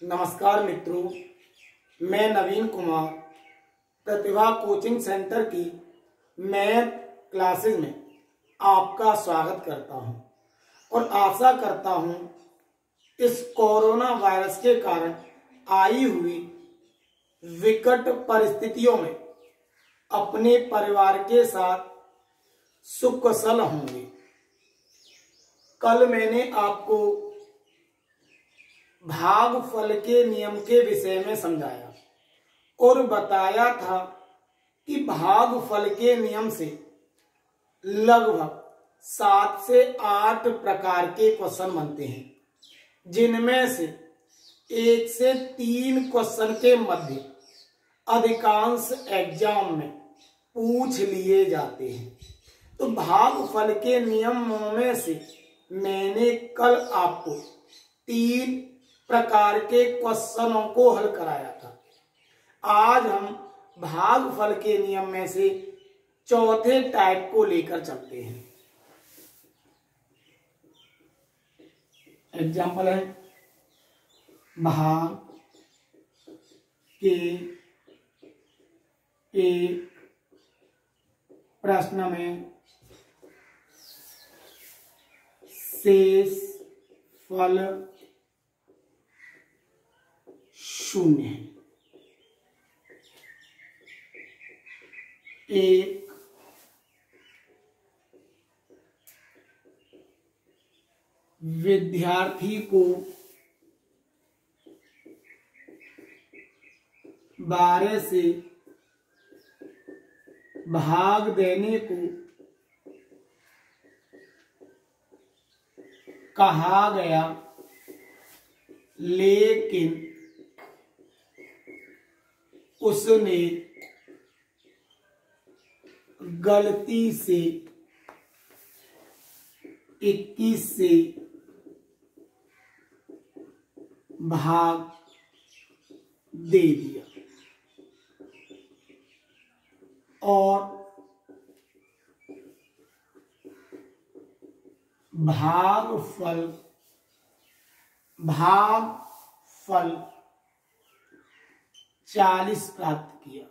नमस्कार मित्रों, मैं नवीन कुमार प्रतिभा कोचिंग सेंटर की मैथ क्लासेस में आपका स्वागत करता हूं और आशा करता हूं इस कोरोना वायरस के कारण आई हुई विकट परिस्थितियों में अपने परिवार के साथ सुकुशल होंगे। कल मैंने आपको भागफल के नियम के विषय में समझाया और बताया था कि भागफल के नियम से लगभग 7 से 8 प्रकार के क्वेश्चन बनते हैं, जिनमें से 1 से 3 क्वेश्चन के मध्य अधिकांश एग्जाम में पूछ लिए जाते हैं। तो भागफल के नियमों में से मैंने कल आपको 3 प्रकार के क्वेश्चनों को हल कराया था। आज हम भागफल के नियम में से चौथे टाइप को लेकर चलते हैं। एग्जाम्पल है भाग के एक प्रश्न में शेष फल 0 है। एक विद्यार्थी को 12 से भाग देने को कहा गया, लेकिन उसने गलती से 21 से भाग दे दिया और भागफल 40 प्राप्त किया।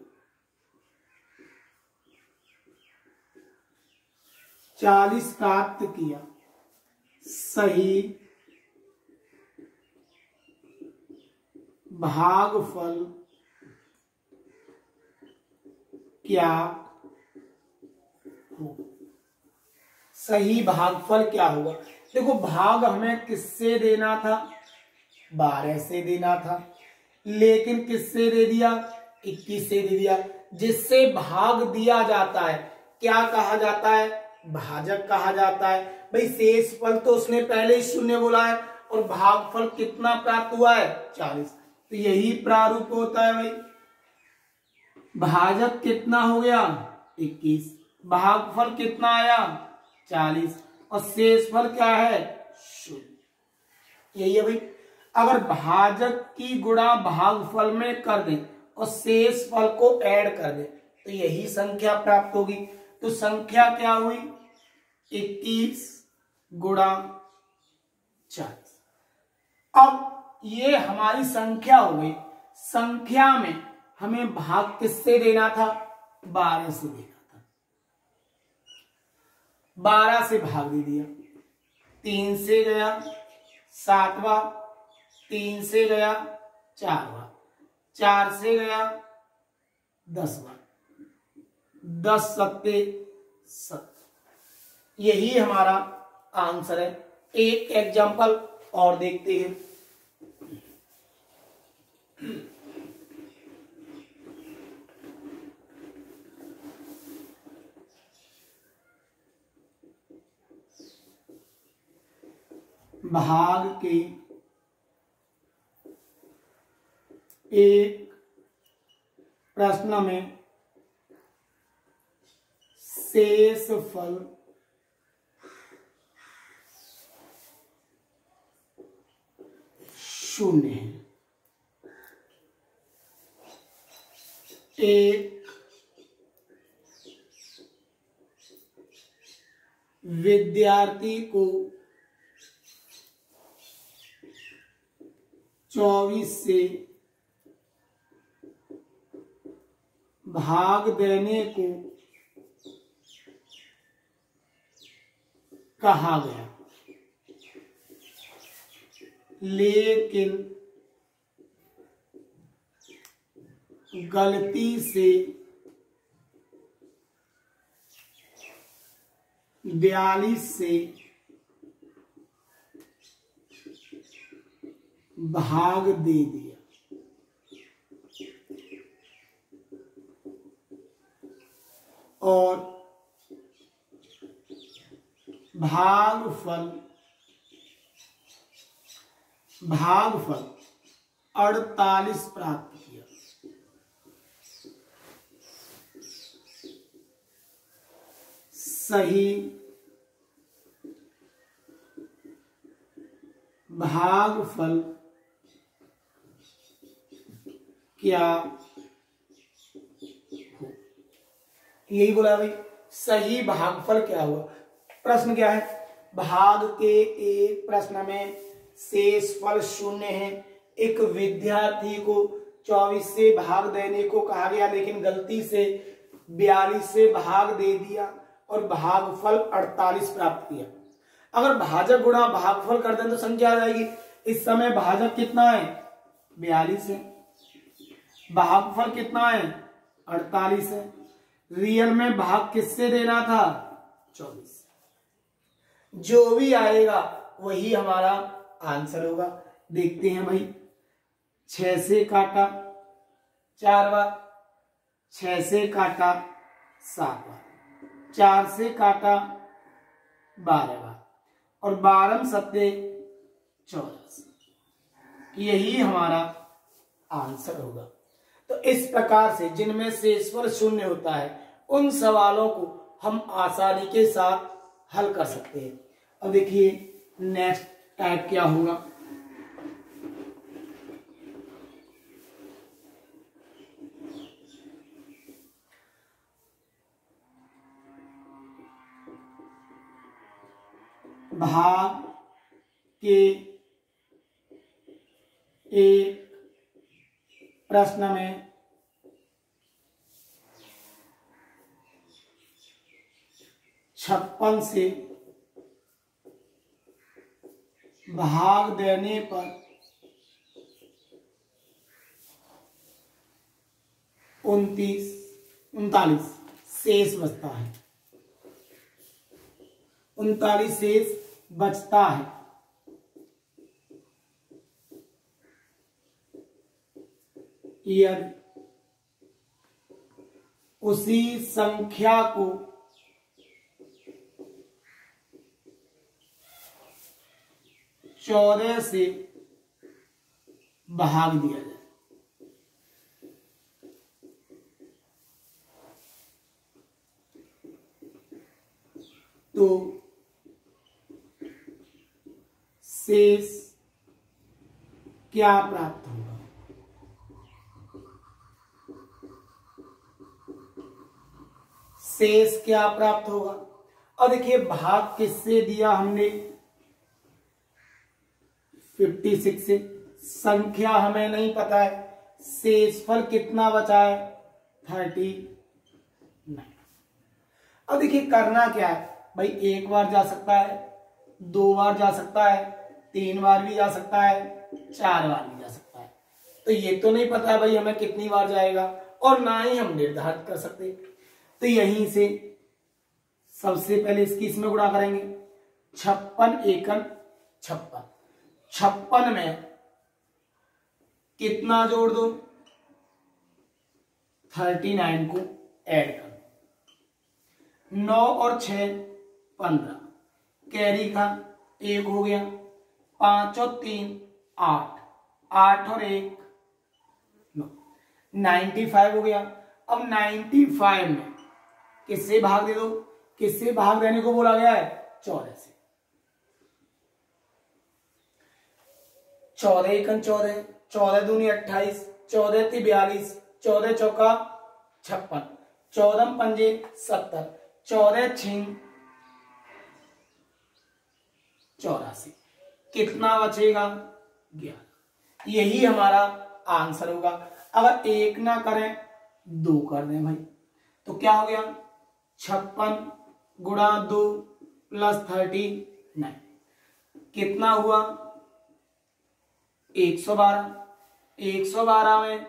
40 प्राप्त किया। सही भागफल क्या हो? सही भागफल क्या होगा? देखो, भाग हमें किससे देना था? 12 से देना था, लेकिन किससे दे दिया? 21 से दे दिया। जिससे भाग दिया जाता है क्या कहा जाता है? भाजक कहा जाता है। भाई शेष फल तो उसने पहले ही 0 बोला है और भागफल कितना प्राप्त हुआ है? 40। तो यही प्रारूप होता है भाई। भाजक कितना हो गया? 21। भागफल कितना आया? 40। और शेषफल क्या है? 0। यही है भाई। अगर भाजक की गुणा भागफल में कर दें और शेषफल को ऐड कर दें तो यही संख्या प्राप्त होगी। तो संख्या क्या हुई? 21 गुणा 40। अब ये हमारी संख्या हो गई। संख्या में हमें भाग किससे देना था? 12 से देना था। 12 से भाग दे दिया। 3 से गया 7वां, 3 से गया 4वां, 4 से गया 10वां, 10 सत्ते 7। यही हमारा आंसर है। एक एग्जाम्पल और देखते हैं। भाग के एक प्रश्न में शेष फल 0 है। एक विद्यार्थी को 24 से भाग देने को कहा गया, लेकिन गलती से 42 से भाग दे दिया। और भागफल 48 प्राप्त किया। सही भागफल क्या हो? यही बोला भाई, सही भागफल क्या हुआ। प्रश्न क्या है, भाग के एक प्रश्न में शेषफल 0 है। एक विद्यार्थी को 24 से भाग देने को कहा गया, लेकिन गलती से 42 से भाग दे दिया और भागफल 48 प्राप्त किया। अगर भाजक गुणा भागफल कर दें तो संख्या आ जाएगी। इस समय भाजक कितना है, 42 है, भागफल कितना है, 48 है। रियल में भाग किससे देना था, 24। जो भी आएगा वही हमारा आंसर होगा। देखते हैं भाई, 6 से काटा 4 बार, 6 से काटा 7 बार, 4 से काटा 12 बार और 12 सत्ते 84। यही हमारा आंसर होगा। तो इस प्रकार से जिनमें शेषफल 0 होता है उन सवालों को हम आसानी के साथ हल कर सकते हैं। अब देखिए नेक्स्ट टाइप क्या होगा। भाग के एक प्रश्न में 56 से भाग देने पर 39 शेष बचता है। 39 शेष बचता है। यदि उसी संख्या को चौदह से भाग दिया जाए तो शेष क्या प्राप्त होगा। शेष क्या प्राप्त होगा। और देखिए भाग किससे दिया हमने, 56 से। संख्या हमें नहीं पता है, शेषफल कितना बचा है, 39। अब देखिए करना क्या है भाई, एक बार जा सकता है, 2 बार जा सकता है, 3 बार भी जा सकता है, 4 बार भी जा सकता है। तो ये तो नहीं पता है भाई हमें कितनी बार जाएगा, और ना ही हम निर्धारित कर सकते। तो यहीं से सबसे पहले इसकी इसमें गुणा करेंगे। 56 एकन 56, 56 में कितना जोड़ दो, 39 को ऐड कर दो। 9 और 6 15, कैरी का 1 हो गया, 5 और 3 8, 8 और 1 9, 95 हो गया। अब 95 में किससे भाग दे दो, किससे भाग देने को बोला गया है, 14 से। 14 एकन 14, 14 दूनी 28, 14 ती 42, 14 चौका 56, 14 पंजे 70, 14 छिंग 84। कितना बचेगा, 11। यही हमारा आंसर होगा। अगर 1 ना करें 2 कर दें भाई, तो क्या हो गया 56 गुणा 2 प्लस 39 कितना हुआ 112। 112 में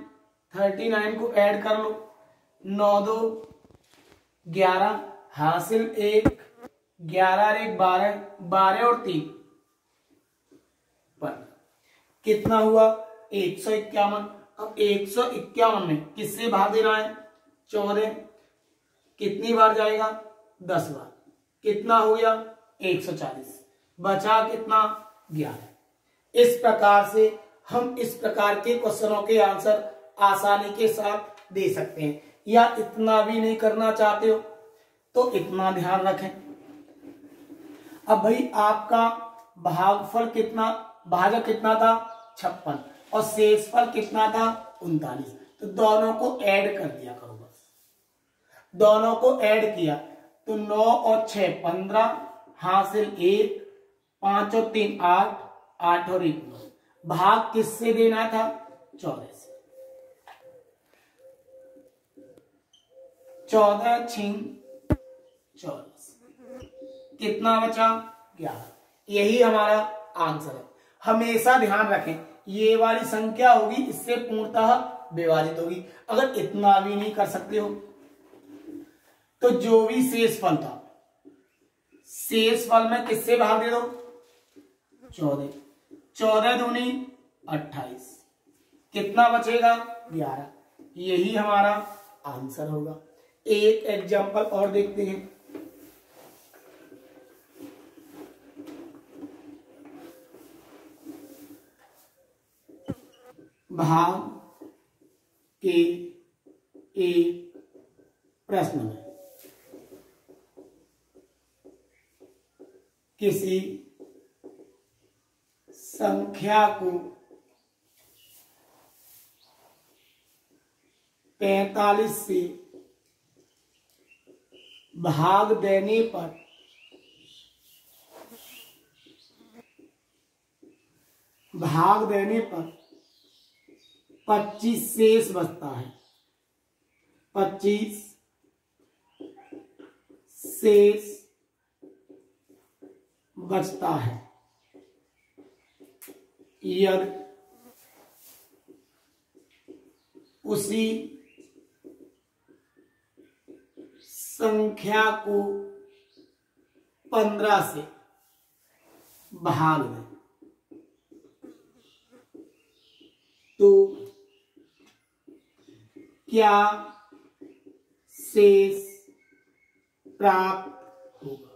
39 को ऐड कर लो, 9 2 11 हासिल 1, 11 और 1 12, 12 और 3 15 कितना हुआ 151। अब 151 में किससे भाग देना है 14, कितनी बार जाएगा 10 बार, कितना हो गया 140, बचा कितना 11। इस प्रकार से हम इस प्रकार के क्वेश्चनों के आंसर आसानी के साथ दे सकते हैं। या इतना भी नहीं करना चाहते हो तो इतना ध्यान रखें। अब भाई आपका भागफल कितना, भाजक कितना था 56 और शेषफल कितना था 39, तो दोनों को ऐड कर दिया करो बस। दोनों को ऐड किया तो 9 और 6 15 हासिल 1, 5 और 3 8, 8 और 1 9। भाग किससे देना था 14 से। 14 छिंग 24 कितना बचा 11। यही हमारा आंसर है। हमेशा ध्यान रखें ये वाली संख्या होगी इससे पूर्णतः विभाजित होगी। अगर इतना भी नहीं कर सकते हो तो जो भी शेषफल था, शेषफल में किससे भाग दे दो 14, 14 दूनी 28 कितना बचेगा 11। यही हमारा आंसर होगा। एक एग्जांपल और देखते हैं। भाग के एक प्रश्न में किसी संख्या को 45 से भाग देने पर भाग देने पर 25 शेष बचता है। 25 शेष बचता है यदि उसी संख्या को 15 से भाग दें तो क्या शेष प्राप्त होगा।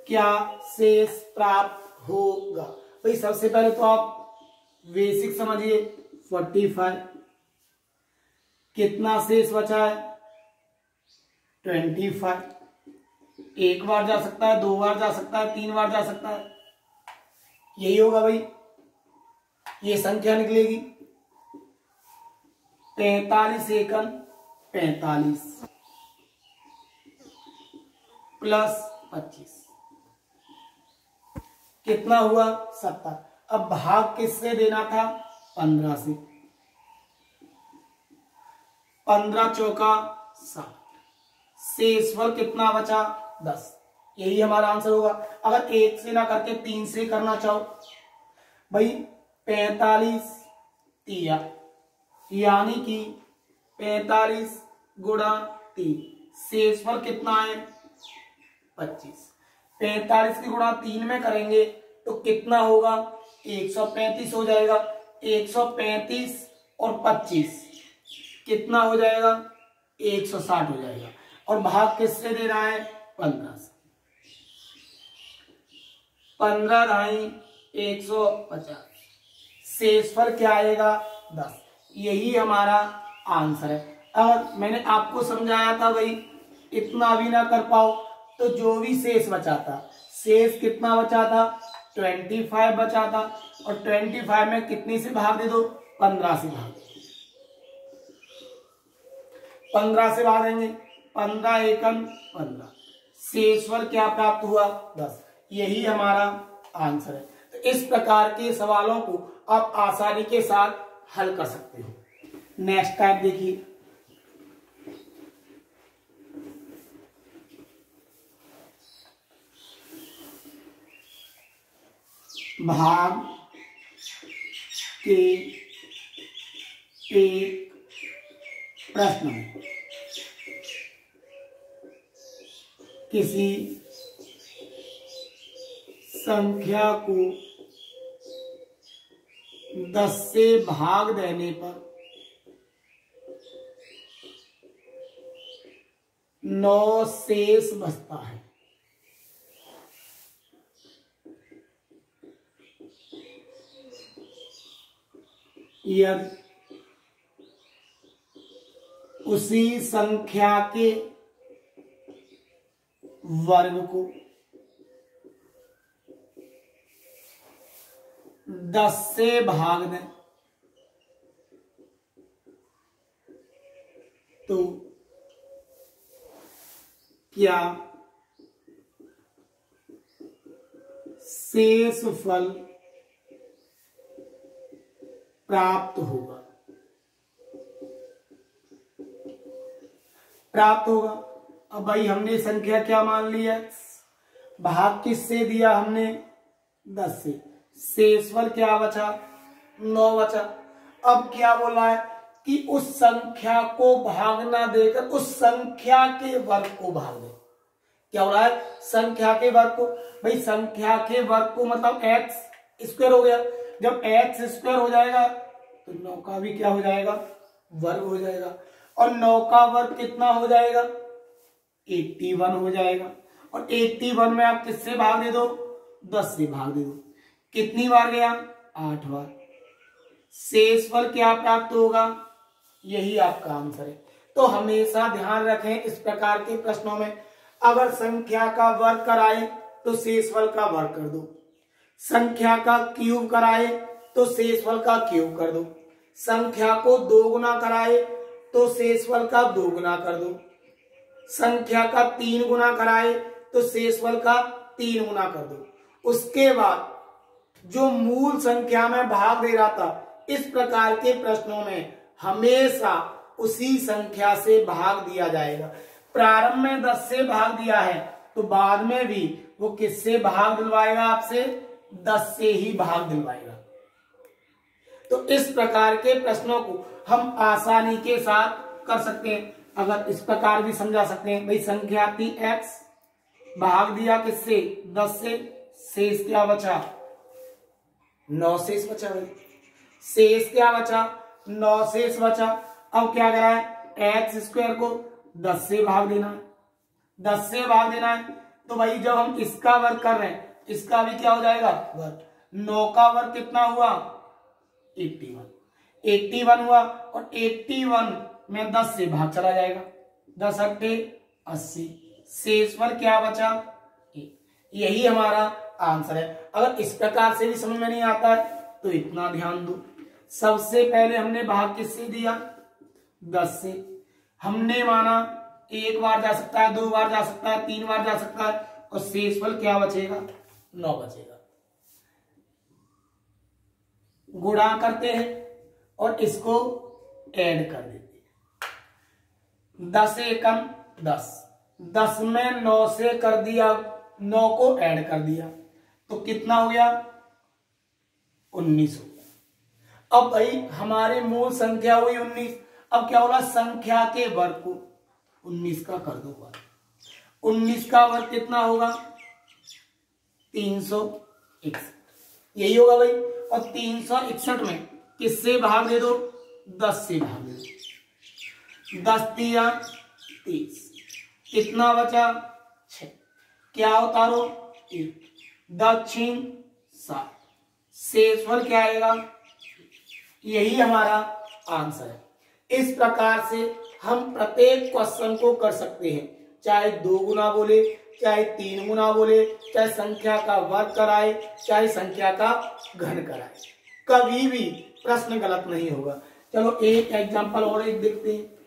क्या शेष प्राप्त होगा। भाई सबसे पहले तो आप बेसिक समझिए 45 कितना शेष बचा है 25। एक बार जा सकता है, 2 बार जा सकता है, 3 बार जा सकता है, यही होगा भाई। ये संख्या निकलेगी 45 एकम 45 प्लस 25 कितना हुआ 70। अब भाग किससे देना था 15 से। 15 चौका 60, शेषफल कितना बचा 10। यही हमारा आंसर होगा। अगर 1 से ना करके 3 से करना चाहो भाई 45 तिया यानी कि 45 गुणा 3 शेषफल कितना है 25। 45 की गुणा 3 में करेंगे तो कितना होगा 135 हो जाएगा। 135 और 25 कितना हो जाएगा 160 हो जाएगा। और भाग किससे दे रहा है 15 से। 15 ढाई 150 शेषफल क्या आएगा 10। यही हमारा आंसर है। अगर मैंने आपको समझाया था भाई इतना भी ना कर पाओ तो जो भी शेष बचा था, शेष कितना बचा था 25 बचा था और 25 में कितनी से भाग दे दो 15 से भाग दे। 15 से भाग देंगे 15 एकम 15 शेषफल क्या प्राप्त हुआ 10। यही हमारा आंसर है। तो इस प्रकार के सवालों को आप आसानी के साथ हल कर सकते हो। नेक्स्ट टाइप देखिए, भाग के एक प्रश्न में किसी संख्या को 10 से भाग देने पर 9 शेष बचता है। यदि उसी संख्या के वर्ग को 10 से भाग दें तो क्या शेष फल प्राप्त होगा? प्राप्त होगा। अब भाई हमने संख्या क्या मान ली है? भाग किससे दिया हमने? 10 से। शेषफल क्या बचा? 9 बचा। अब क्या बोला है कि उस संख्या को भाग ना देकर उस संख्या के वर्ग को भाग दे। क्या हो रहा है? संख्या के वर्ग को। भाई संख्या के वर्ग को मतलब एक्स स्क्वायर हो गया। जब एक्स स्क्वायर हो जाएगा तो 9 का भी क्या हो जाएगा? वर्ग हो जाएगा। और 9 का वर्ग कितना हो जाएगा? 81 हो जाएगा। और 81 में आप किससे भाग दे दो? 10 से भाग दे दो। कितनी बार गया? 8 बार। शेषफल क्या प्राप्त होगा? यही आपका आंसर है। तो हमेशा ध्यान रखें इस प्रकार के प्रश्नों में, अगर संख्या का वर्ग कराए तो शेषफल का वर्ग कर दो, संख्या का क्यूब कराए तो शेषफल का क्यूब कर दो, संख्या को 2 गुना कराए तो शेषफल का 2 गुना कर दो, संख्या का 3 गुना कराए तो शेषफल का 3 गुना कर दो। उसके बाद जो मूल संख्या में भाग दे रहा था, इस प्रकार के प्रश्नों में हमेशा उसी संख्या से भाग दिया जाएगा। प्रारंभ में 10 से भाग दिया है तो बाद में भी वो किससे भाग दिलवाएगा? आपसे 10 से ही भाग दिलवाएगा। तो इस प्रकार के प्रश्नों को हम आसानी के साथ कर सकते हैं। अगर इस प्रकार भी समझा सकते हैं, भाई संख्या थी x, भाग दिया किससे? 10 से, शेष क्या बचा? 9 शेष बचा। भाई शेष क्या बचा? 9 शेष बचा। अब क्या करा है? एक्स स्क्वायर को 10 से भाग देना है, 10 से भाग देना है। तो भाई जब हम इसका वर्ग कर रहे हैं, इसका भी क्या हो जाएगा? वर्ग। 9 का वर्ग कितना हुआ? 81। 81 हुआ और 81 में 10 से भाग चला जाएगा। 10 अट्ठे 80। शेषफल क्या बचा? 1। यही हमारा आंसर है। अगर इस प्रकार से भी समझ में नहीं आता है तो इतना ध्यान दो, सबसे पहले हमने भाग किससे दिया? 10 से। हमने माना 1 बार जा सकता है, 2 बार जा सकता है, 3 बार जा सकता है, और शेषफल क्या बचेगा? 9 बचेगा। गुणा करते हैं और इसको ऐड कर देते हैं। 10 एकम 10, 10 में 9 से कर दिया, 9 को ऐड कर दिया तो कितना हो गया? 19 हो गया। अब भाई हमारे मूल संख्या हुई 19। अब क्या होगा? संख्या के वर्ग को 19 का कर दो वर्ग। 19 का वर्ग कितना होगा? 361। यही होगा भाई। और 361 में किससे भाग दे दो? 10 से भाग दे दो। 10 दिया 30। कितना बचा? 6। क्या उतारो? 1। दक्षिण 7। शेषफल क्या आएगा? यही हमारा आंसर है। इस प्रकार से हम प्रत्येक क्वेश्चन को कर सकते हैं, चाहे 2 गुना बोले, चाहे 3 गुना बोले, चाहे संख्या का वर्ग कराए, चाहे संख्या का घन कराए, कभी भी प्रश्न गलत नहीं होगा। चलो एक एग्जांपल और एक देखते हैं।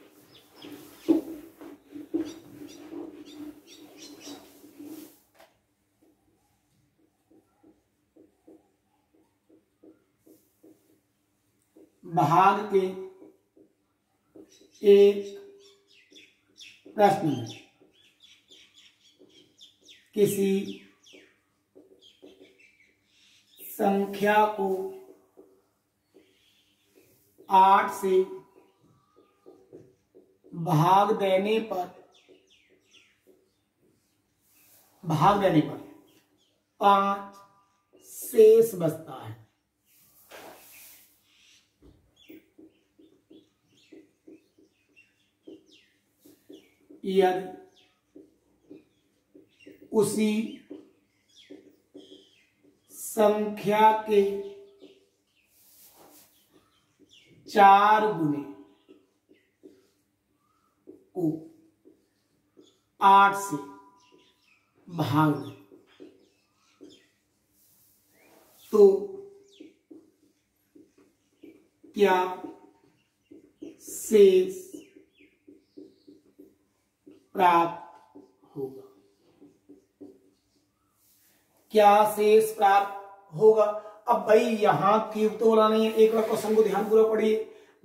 भाग के एक प्रश्न में किसी संख्या को 8 से भाग देने पर 5 शेष बचता है। यदि उसी संख्या के 4 गुने को 8 से भाग दें तो क्या शेष प्राप्त होगा? क्या शेष प्राप्त होगा? अब भाई यहां की तो बोला नहीं है, एक बार क्वेश्चन को ध्यान पूर्वक पढ़िए।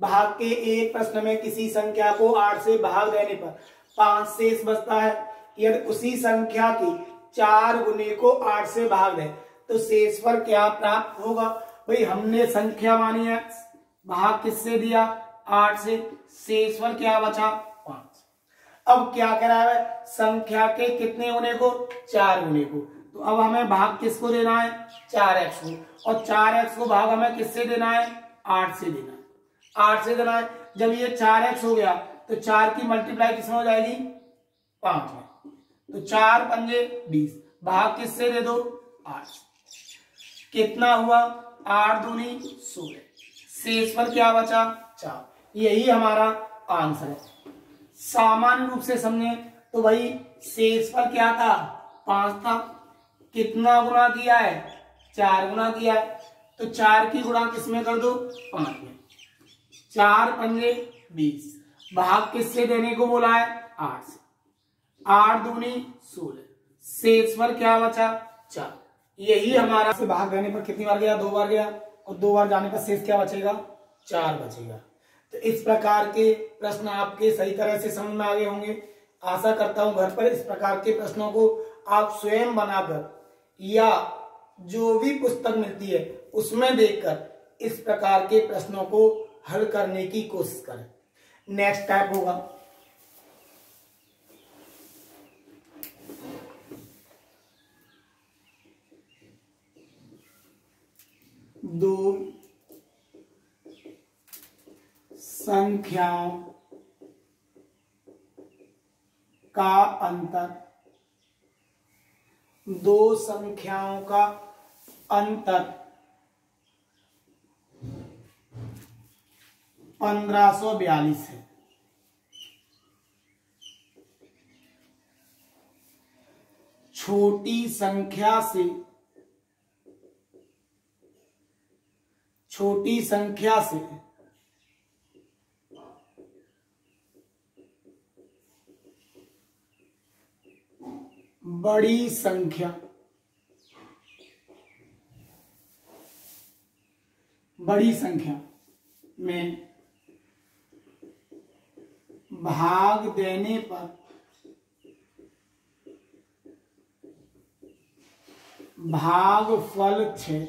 भाग के एक प्रश्न में किसी संख्या को 8 से भाग देने पर 5 शेष बचता है। यदि उसी संख्या के 4 गुने को 8 से भाग दे तो शेष पर क्या प्राप्त होगा? भाई हमने संख्या मानी है, भाग किससे दिया? 8 से, शेष पर क्या बचा? 5। अब क्या करा है? संख्या के कितने गुने को? 4 गुने को। तो अब हमें भाग किसको देना है? 4x को। और 4x को भाग हमें किससे देना है? 8 से देना है। 8 से देना है। जब ये 4x हो गया तो 4 की मल्टीप्लाई किसमें हो जाएगी? 5 में। तो 4 पंजे 20, भाग किससे दे दो? 8। कितना हुआ? 8 दूनी 16, शेष पर क्या बचा? 4। यही हमारा आंसर है। सामान्य रूप से समझे तो भाई शेष पर क्या था? 5 था। कितना गुणा किया है? 4 गुणा किया है। तो 4 की गुणा किसमें कर दो? 5 में। 4 पंजे 20, भाग किससे देने को बोला है? 8 से। 8 दूनी 16, शेष पर क्या बचा? 4। यही हमारा से भाग देने पर कितनी बार गया? 2 बार गया। और 2 बार जाने पर शेष क्या बचेगा? 4 बचेगा। तो इस प्रकार के प्रश्न आपके सही तरह से समझ में आ गए होंगे। आशा करता हूं घर पर इस प्रकार के प्रश्नों को आप स्वयं बनाकर या जो भी पुस्तक मिलती है उसमें देखकर इस प्रकार के प्रश्नों को हल करने की कोशिश करें। नेक्स्ट टाइप होगा दो संख्याओं का अंतर। 2 संख्याओं का अंतर 1542 है। छोटी संख्या से बड़ी संख्या में भाग देने पर भागफल 6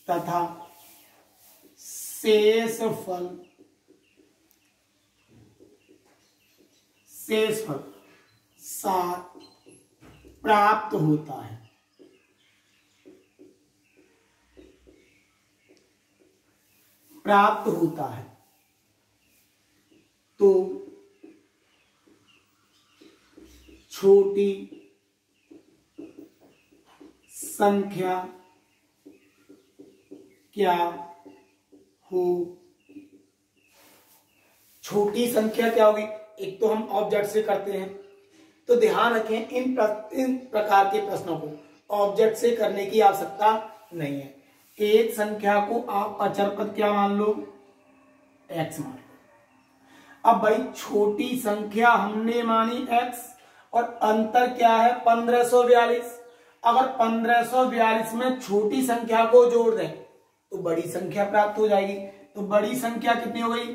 तथा शेषफल 7 प्राप्त होता है। तो छोटी संख्या क्या हो? छोटी संख्या क्या होगी? एक तो हम ऑब्जेक्ट से करते हैं, तो ध्यान रखें इन प्रकार के प्रश्नों को ऑब्जेक्ट से करने की आवश्यकता नहीं है। एक संख्या को आप अचर पद क्या मान लो? x मान लो। अब भाई छोटी संख्या हमने मानी x और अंतर क्या है? 1542। अगर 1542 में छोटी संख्या को जोड़ दें तो बड़ी संख्या प्राप्त हो जाएगी। तो बड़ी संख्या कितनी हो गई?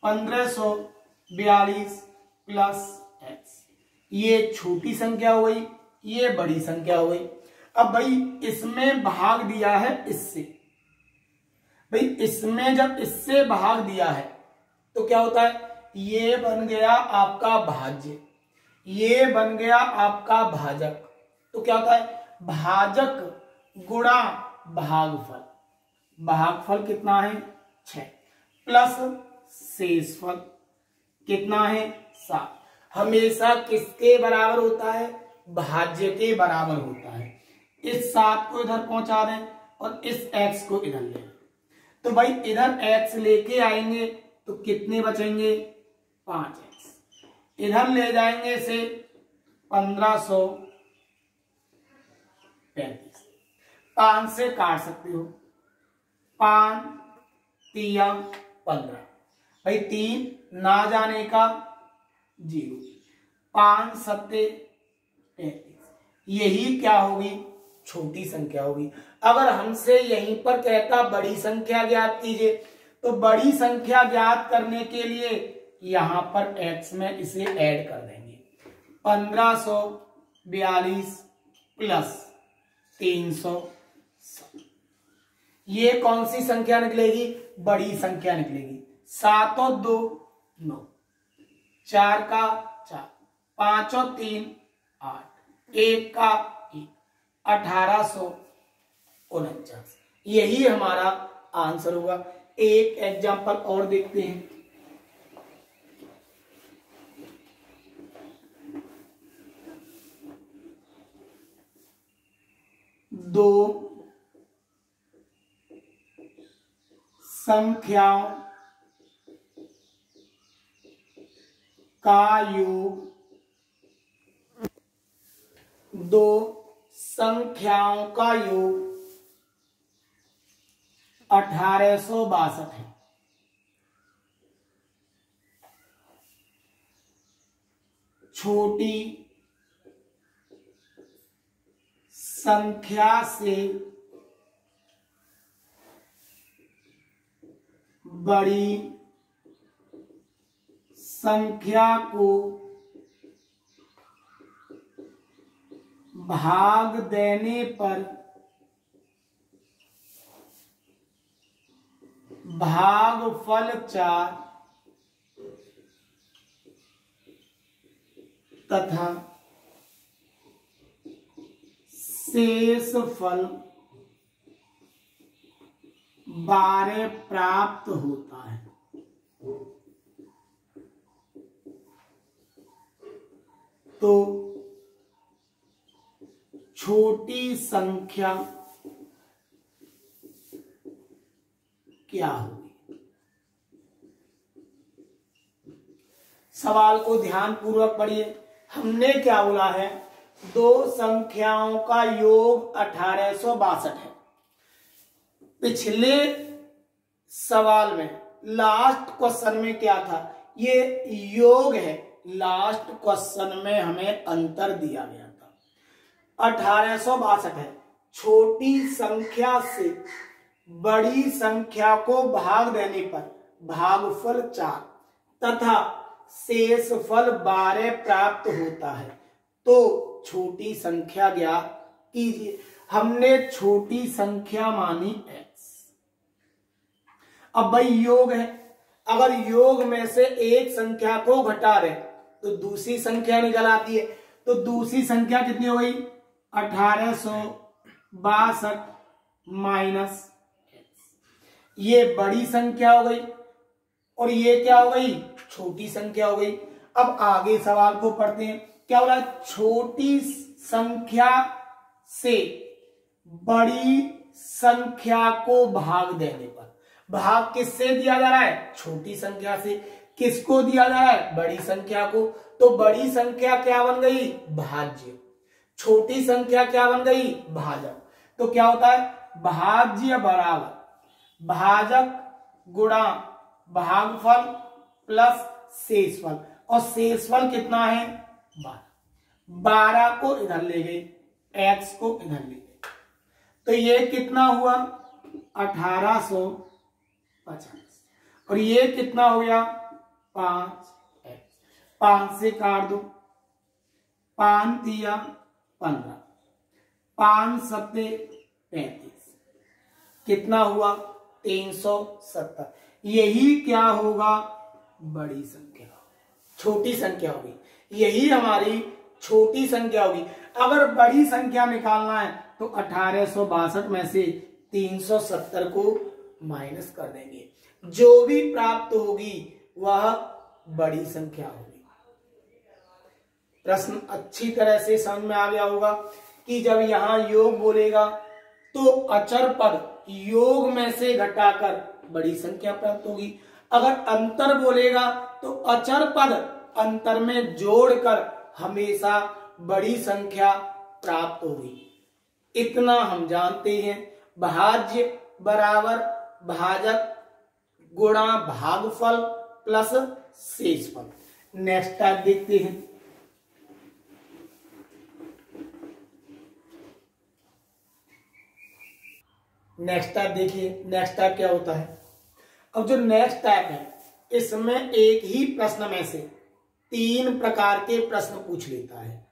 1542 प्लस x। ये छोटी संख्या हो गई, ये बड़ी संख्या हो गई। अब भाई इसमें भाग दिया है इससे, भाई इसमें जब इससे भाग दिया है तो क्या होता है? ये बन गया आपका भाज्य, ये बन गया आपका भाजक। तो क्या होता है? भाजक गुणा भागफल। भागफल कितना है? 6 प्लस शेषफल कितना है? 7। हमेशा किसके बराबर होता है? भाज्य के बराबर होता है। इस 7 को इधर पहुंचा दें और इस x को इधर ले। तो भाई इधर x लेके आएंगे तो कितने बचेंगे? 5x। इधर ले जाएंगे इसे 1535। 5 से काट सकते हो, 5 3 15। भाई 3 ना जाने का 0, 5 7 33। यही क्या होगी? छोटी संख्या होगी। अगर हमसे यहीं पर कहता बड़ी संख्या ज्ञात कीजिए तो बड़ी संख्या ज्ञात करने के लिए यहां पर x में इसे ऐड कर देंगे। 1542 प्लस 307। ये कौन सी संख्या निकलेगी? बड़ी संख्या निकलेगी। 7 और 2 9, 4 का 4, 5 और 3 8, 1 का 1, 1849। यही हमारा आंसर होगा। एक एग्जांपल और देखते हैं। दो संख्याओं का योग, दो संख्याओं का योग 1862 है। छोटी संख्या से बड़ी संख्या को भाग देने पर भागफल 4 तथा शेषफल 12 प्राप्त होता है। तो छोटी संख्या क्या होगी? सवाल को ध्यान पूर्वक पढ़िए। हमने क्या बोला है? दो संख्याओं का योग 1862 है। पिछले सवाल में लास्ट क्वेश्चन में क्या था? ये योग है। लास्ट क्वेश्चन में हमें अंतर दिया गया था। 1862 है। छोटी संख्या से बड़ी संख्या को भाग देने पर भागफल 4 तथा शेषफल 12 प्राप्त होता है। तो छोटी संख्या ज्ञात कीजिए। हमने छोटी संख्या मानी x। अब भाई योग है, अगर योग में से एक संख्या को घटा रहे तो दूसरी संख्या निकल आती है। तो दूसरी संख्या कितनी हो गई? 1862 माइनस x। ये बड़ी संख्या हो गई और ये क्या हो गई? छोटी संख्या हो गई। अब आगे सवाल को पढ़ते हैं। क्या हो रहा है? छोटी संख्या से बड़ी संख्या को भाग देने पर, भाग किससे दिया जा रहा है? छोटी संख्या से। किसको दिया जा रहा है? बड़ी संख्या को। तो बड़ी संख्या क्या बन गई? भाज्य। छोटी संख्या क्या बन गई? भाजक। तो क्या होता है? भाज्य बराबर भाजक गुणा भागफल प्लस शेषफल। और शेषफल कितना है? 12। 12 को इधर ले गए, x को इधर ले गए तो ये कितना हुआ 1850 और ये कितना हो गया 5x, 5 से काट दो, 5 दिया 15, 5 सत्ते 35, कितना हुआ 370। यही क्या होगा बड़ी संख्या, छोटी संख्या होगी, यही हमारी छोटी संख्या होगी। अगर बड़ी संख्या निकालना है तो 1862 में से 370 को माइनस कर देंगे, जो भी प्राप्त होगी वह बड़ी संख्या होगी। प्रश्न अच्छी तरह से समझ में आ गया होगा कि जब यहां योग बोलेगा तो अचर पद योग में से घटाकर बड़ी संख्या प्राप्त होगी, अगर अंतर बोलेगा तो अचर पद अंतर में जोड़कर हमेशा बड़ी संख्या प्राप्त होगी। इतना हम जानते हैं, भाज्य बराबर भाजक गुणा भागफल प्लस शेषफल। नेक्स्ट टाइप देखते हैं। नेक्स्ट टाइप देखिए, नेक्स्ट टाइप क्या होता है। अब जो नेक्स्ट टाइप है इसमें एक ही प्रश्न में से 3 प्रकार के प्रश्न पूछ लेता है।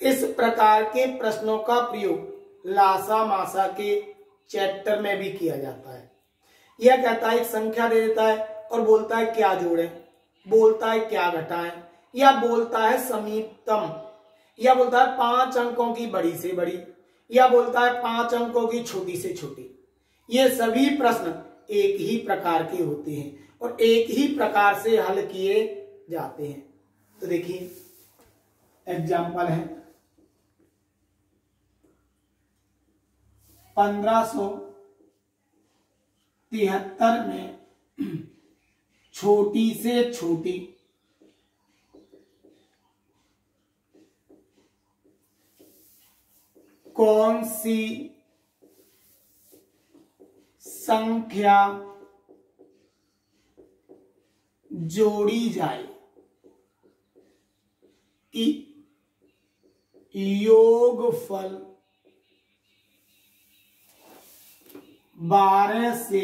इस प्रकार के प्रश्नों का प्रयोग लासा मासा के चैप्टर में भी किया जाता है। यह कहता है एक संख्या दे देता है और बोलता है क्या जोड़ें, बोलता है क्या घटाएं, या बोलता है समीपतम, या बोलता है 5 अंकों की बड़ी से बड़ी, या बोलता है 5 अंकों की छोटी से छोटी। ये सभी प्रश्न एक ही प्रकार के होते हैं और एक ही प्रकार से हल किए जाते हैं। तो देखिए एग्जाम्पल है 1573 में छोटी से छोटी कौन सी संख्या जोड़ी जाए कि योगफल 12 से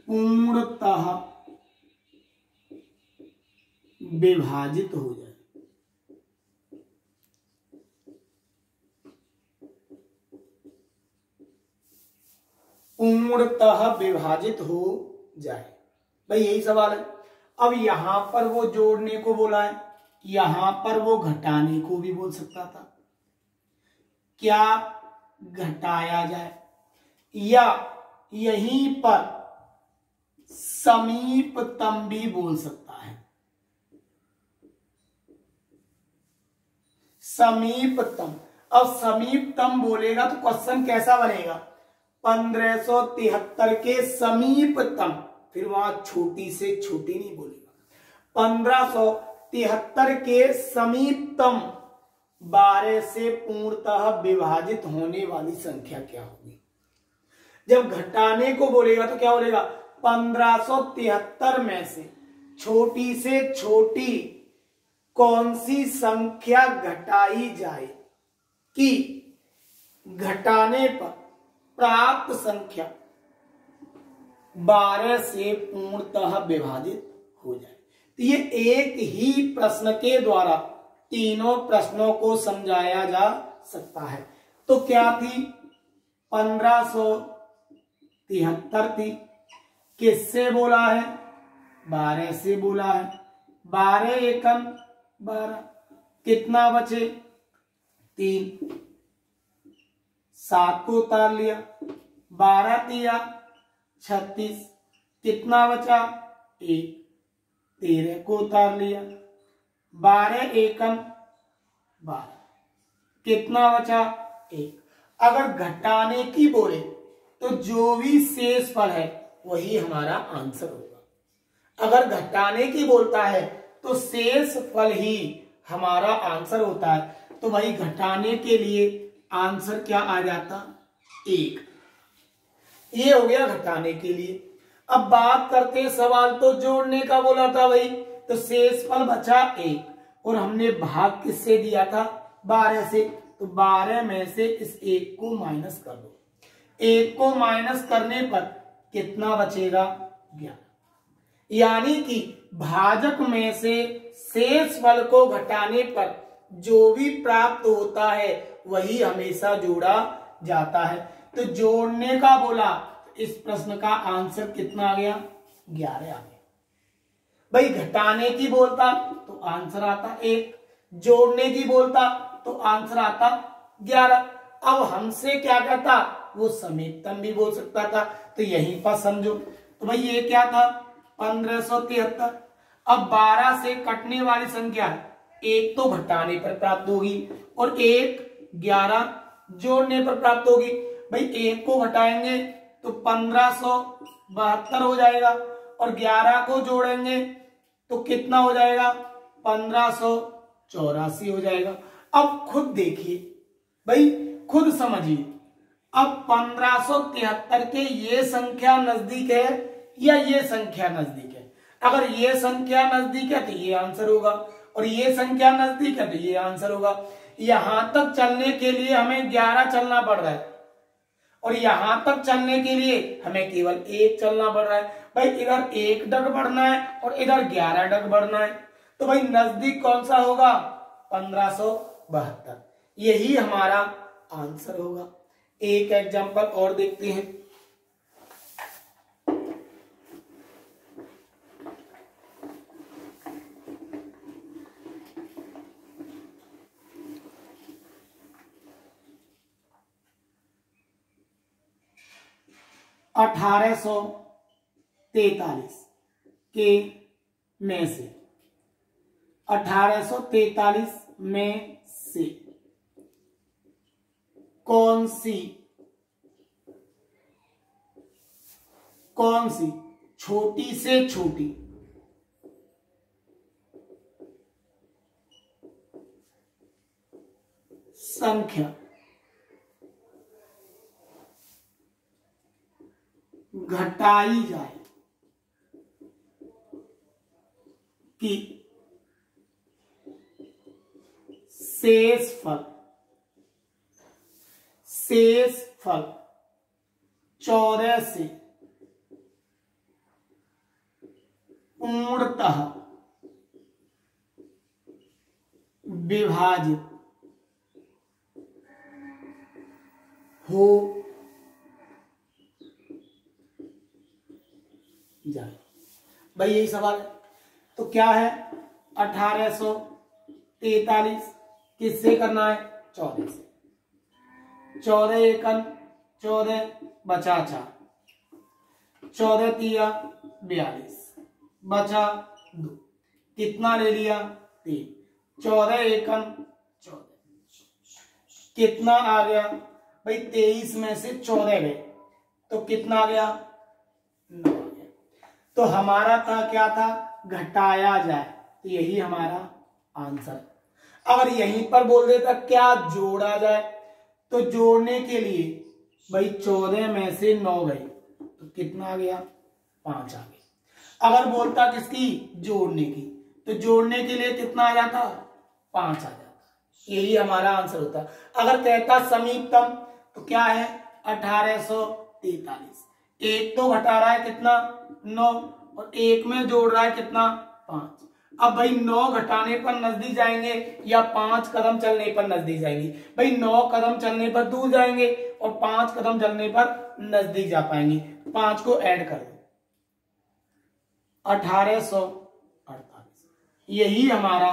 पूर्णतः विभाजित हो जाए। पूर्णतः विभाजित हो जाए, भाई यही सवाल है। अब यहां पर वो जोड़ने को बोला है, यहां पर वो घटाने को भी बोल सकता था। क्या घटाया जाए, या यहीं पर समीपतम भी बोल सकता है। समीपतम, अब समीपतम बोलेगा तो क्वेश्चन कैसा बनेगा, 1573 के समीपतम, फिर वहां छोटी से छोटी नहीं बोलेगा। 1573 के समीपतम 12 से पूर्णतः विभाजित होने वाली संख्या क्या होगी। जब घटाने को बोलेगा तो क्या बोलेगा, 1573 में से छोटी से छोटी कौन सी संख्या घटाई जाए कि घटाने पर प्राप्त संख्या 12 से पूर्णतः विभाजित हो जाए। तो ये एक ही प्रश्न के द्वारा तीनों प्रश्नों को समझाया जा सकता है। तो क्या थी 1573 थी, किससे बोला है, 12 से बोला है। 12 एकम 12, कितना बचे 3, 7 को उतार लिया, 12 तिया 36, कितना बचा 1, 13 को उतार लिया, 12 एकम 12, कितना बचा 1। अगर घटाने की बोले तो जो भी शेष फल है वही हमारा आंसर होगा। अगर घटाने की बोलता है तो शेष फल ही हमारा आंसर होता है। तो भाई घटाने के लिए आंसर क्या आ जाता, 1। ये हो गया घटाने के लिए। अब बात करते हैं, सवाल तो जोड़ने का बोला था भाई, तो शेष फल बचा 1, और हमने भाग किससे दिया था, 12 से, तो 12 में से इस 1 को माइनस कर दो। 1 को माइनस करने पर कितना बचेगा, 11। यानी कि भाजक में से शेष फल को घटाने पर जो भी प्राप्त होता है वही हमेशा जोड़ा जाता है। तो जोड़ने का बोला, इस प्रश्न का आंसर कितना आ गया, 11 आ गया। भाई घटाने की बोलता तो आंसर आता 1, जोड़ने की बोलता तो आंसर आता 11। अब हमसे क्या कहता, वो समीपतम भी बोल सकता था, तो यहीं पर समझो। तो भाई ये क्या था, 1573। अब 12 से कटने वाली संख्या 1 तो घटाने पर प्राप्त होगी और 1 11 जोड़ने पर प्राप्त होगी। भाई 1 को घटाएंगे तो 1572 हो जाएगा और 11 को जोड़ेंगे तो कितना हो जाएगा, 1584 हो जाएगा। अब खुद देखिए भाई, खुद समझिए, अब 1573 के ये संख्या नजदीक है या ये संख्या नजदीक है। अगर ये संख्या नजदीक है तो ये आंसर होगा और ये संख्या नजदीक है तो ये आंसर होगा। यहां तक चलने के लिए हमें 11 चलना पड़ रहा है और यहां तक चलने के लिए हमें केवल 1 चलना पड़ रहा है। भाई इधर 1 डग बढ़ना है और इधर 11 डग बढ़ना है, तो भाई नजदीक कौन सा होगा, 1572। यही हमारा आंसर होगा। एक एग्जांपल और देखते हैं। अठारह सौ 43 के में से 1843 में से कौन सी छोटी से छोटी संख्या घटाई जाए कि शेष फल 14 से पूर्णतः विभाजित हो जाए। भाई यही सवाल है। तो क्या है, 1843 किससे करना है, 14 से। 14 एकम 14 बचा 4, 14 तिया 42 बचा 2, कितना ले लिया 3, 14 एकम 14 कितना आ गया भाई, 23 में से 14 गए तो कितना आ गया, 9 आ गया। तो हमारा था क्या था, घटाया जाए, तो यही हमारा आंसर। अगर यहीं पर बोल देता क्या जोड़ा जाए, तो जोड़ने के लिए भाई 14 में से 9 गए तो कितना आ गया, 5 आ गया। अगर बोलता किसकी, जोड़ने की, तो जोड़ने के लिए कितना आ जाता, 5 आ जाता। यही हमारा आंसर होता। अगर कहता समीपतम तो क्या है, 1843, एक तो घटा रहा है कितना, 9 और एक में जोड़ रहा है कितना, 5। अब भाई 9 घटाने पर नजदीक जाएंगे या 5 कदम चलने पर नजदीक जाएंगे, भाई 9 कदम चलने पर दूर जाएंगे और 5 कदम चलने पर नजदीक जा पाएंगे। 5 को ऐड कर दो, 1848, यही हमारा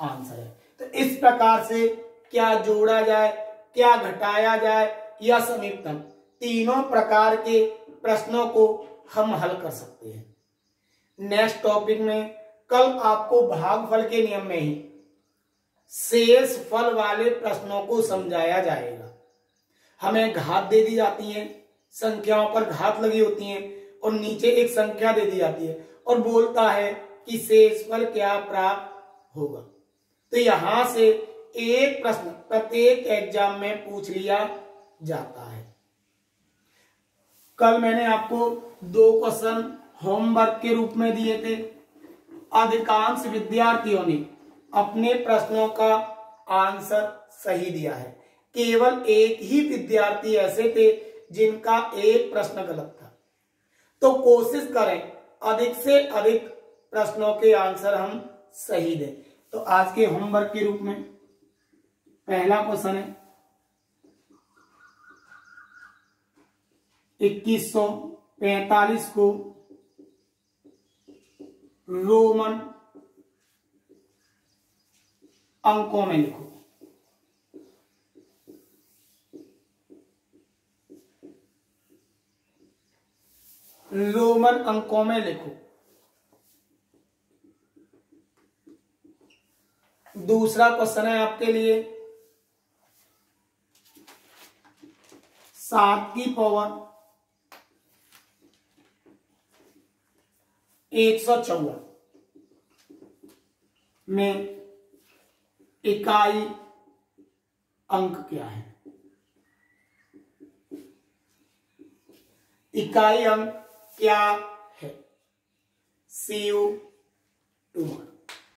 आंसर है। तो इस प्रकार से क्या जोड़ा जाए, क्या घटाया जाए या समीपतम, तीनों प्रकार के प्रश्नों को हम हल कर सकते हैं। नेक्स्ट टॉपिक में कल आपको भागफल के नियम में ही शेष फल वाले प्रश्नों को समझाया जाएगा। हमें घात दे दी जाती है, संख्याओं पर घात लगी होती है और नीचे एक संख्या दे दी जाती है और बोलता है कि शेष फल क्या प्राप्त होगा। तो यहां से एक प्रश्न प्रत्येक एग्जाम में पूछ लिया जाता है। कल मैंने आपको 2 क्वेश्चन होमवर्क के रूप में दिए थे। अधिकांश विद्यार्थियों ने अपने प्रश्नों का आंसर सही दिया है। केवल एक ही विद्यार्थी ऐसे थे जिनका एक प्रश्न गलत था। तो कोशिश करें अधिक से अधिक प्रश्नों के आंसर हम सही दें। तो आज के होमवर्क के रूप में पहला क्वेश्चन है 2145 को रोमन अंकों में लिखो। रोमन अंकों में लिखो। दूसरा क्वेश्चन है आपके लिए 7 की पावर 114 में इकाई अंक क्या है? इकाई अंक क्या है? See you tomorrow.